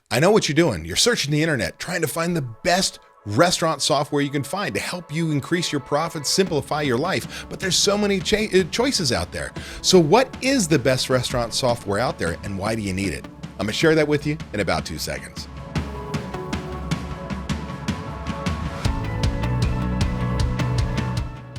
I know what you're doing. You're searching the internet, trying to find the best restaurant software you can find to help you increase your profits, simplify your life. But there's so many choices out there. So what is the best restaurant software out there, and why do you need it? I'm going to share that with you in about 2 seconds.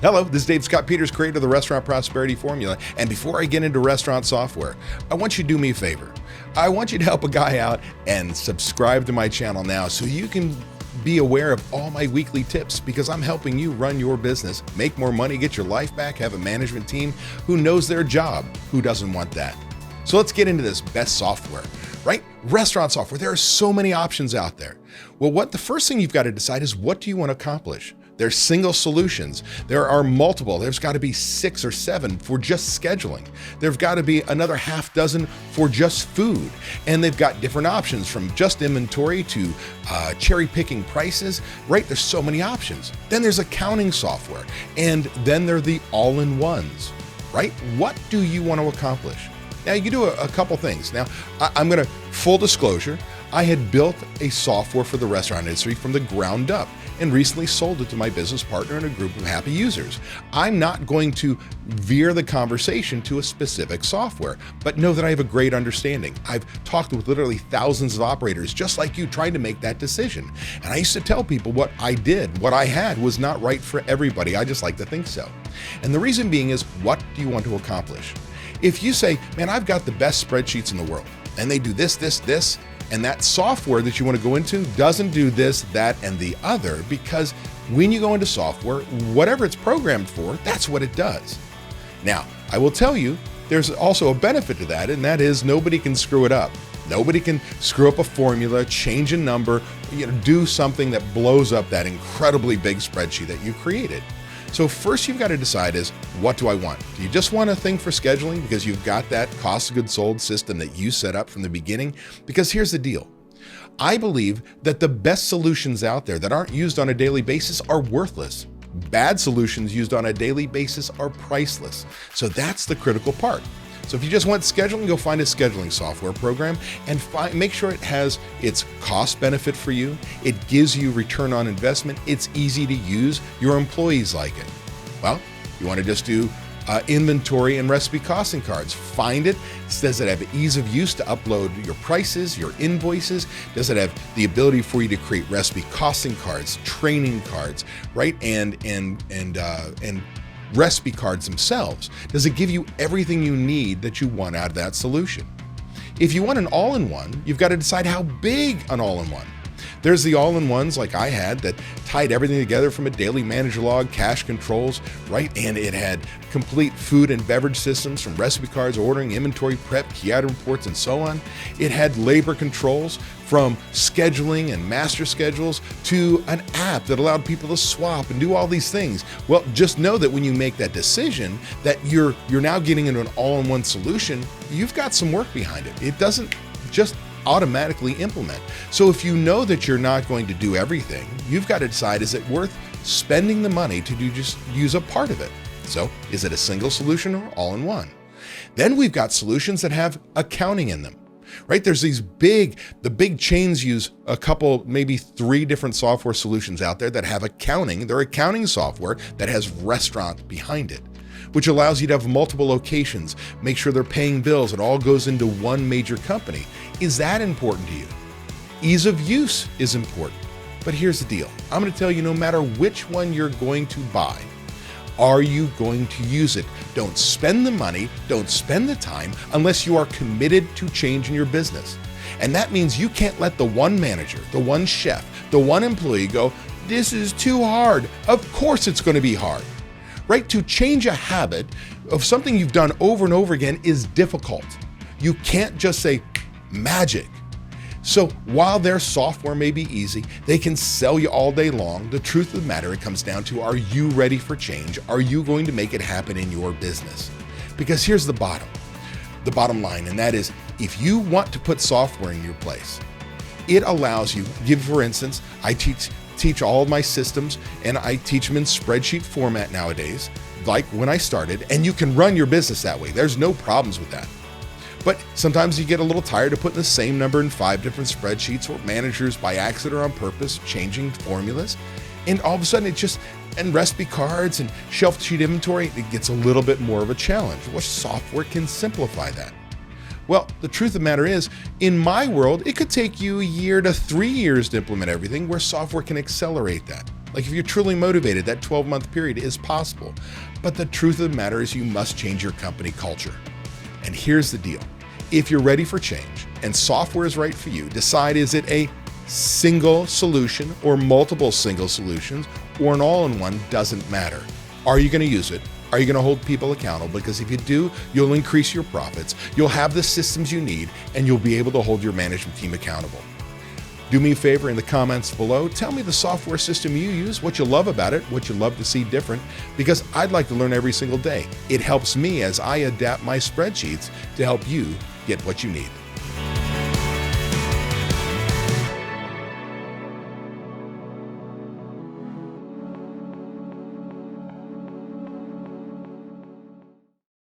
Hello, this is Dave Scott Peters, creator of the Restaurant Prosperity Formula. And before I get into restaurant software, I want you to do me a favor. I want you to help a guy out and subscribe to my channel now so you can be aware of all my weekly tips, because I'm helping you run your business, make more money, get your life back, have a management team who knows their job. Who doesn't want that? So let's get into this best software, right? Restaurant software. There are so many options out there. Well, the first thing you've got to decide is, what do you want to accomplish? There's single solutions. There are multiple. There's got to be 6 or 7 for just scheduling. There's got to be another half dozen for just food. And they've got different options, from just inventory to cherry picking prices, right? There's so many options. Then there's accounting software. And then there are the all-in-ones, right? What do you want to accomplish? Now, you can do a couple things. Now, I'm going to, full disclosure, I had built a software for the restaurant industry from the ground up and recently sold it to my business partner and a group of happy users. I'm not going to veer the conversation to a specific software, but know that I have a great understanding. I've talked with literally thousands of operators just like you, trying to make that decision. And I used to tell people what I did, what I had was not right for everybody. I just like to think so. And the reason being is, what do you want to accomplish? If you say, man, I've got the best spreadsheets in the world, and they do this, this, this, and that software that you want to go into doesn't do this, that, and the other, because when you go into software, whatever it's programmed for, that's what it does. Now, I will tell you, there's also a benefit to that, and that is nobody can screw it up. Nobody can screw up a formula, change a number, do something that blows up that incredibly big spreadsheet that you created. So first you've got to decide is, what do I want? Do you just want a thing for scheduling because you've got that cost of goods sold system that you set up from the beginning? Because here's the deal. I believe that the best solutions out there that aren't used on a daily basis are worthless. Bad solutions used on a daily basis are priceless. So that's the critical part. So if you just want scheduling, go find a scheduling software program and make sure it has its cost benefit for you. It gives you return on investment. It's easy to use. Your employees like it. Well, you want to just do inventory and recipe costing cards. Find it. Does it have ease of use to upload your prices, your invoices? Does it have the ability for you to create recipe costing cards, training cards, right? And recipe cards themselves? Does it give you everything you need that you want out of that solution? If you want an all-in-one, you've got to decide how big an all-in-one. There's the all-in-ones like I had that tied everything together from a daily manager log, cash controls, right? And it had complete food and beverage systems, from recipe cards, ordering, inventory prep, key item reports, and so on. It had labor controls, from scheduling and master schedules to an app that allowed people to swap and do all these things. Well, just know that when you make that decision that you're now getting into an all-in-one solution, you've got some work behind it. It doesn't just automatically implement. So if you know that you're not going to do everything, you've got to decide, is it worth spending the money to just use a part of it? So is it a single solution or all-in-one? Then we've got solutions that have accounting in them. Right? There's the big chains use a couple, maybe 3 different software solutions out there that have accounting. They're accounting software that has restaurant behind it, which allows you to have multiple locations, make sure they're paying bills. It all goes into one major company. Is that important to you? Ease of use is important. But here's the deal. I'm going to tell you, no matter which one you're going to buy, are you going to use it? Don't spend the money, don't spend the time unless you are committed to change in your business. And that means you can't let the one manager, the one chef, the one employee go, this is too hard. Of course it's going to be hard, right? To change a habit of something you've done over and over again is difficult. You can't just say magic. So while their software may be easy, they can sell you all day long. The truth of the matter, it comes down to, are you ready for change? Are you going to make it happen in your business? Because here's the bottom line, and that is, if you want to put software in your place, it allows you, for instance, I teach all of my systems, and I teach them in spreadsheet format nowadays, like when I started, and you can run your business that way. There's no problems with that. But sometimes you get a little tired of putting the same number in 5 different spreadsheets, or managers by accident or on purpose changing formulas. And all of a sudden and recipe cards and shelf sheet inventory, it gets a little bit more of a challenge. What software can simplify that? Well, the truth of the matter is, in my world, it could take you a year to 3 years to implement everything, where software can accelerate that. Like if you're truly motivated, that 12-month period is possible. But the truth of the matter is, you must change your company culture. And here's the deal. If you're ready for change and software is right for you, decide, is it a single solution or multiple single solutions or an all-in-one? Doesn't matter. Are you going to use it? Are you going to hold people accountable? Because if you do, you'll increase your profits, you'll have the systems you need, and you'll be able to hold your management team accountable. Do me a favor in the comments below. Tell me the software system you use, what you love about it, what you love to see different, because I'd like to learn every single day. It helps me as I adapt my spreadsheets to help you get what you need.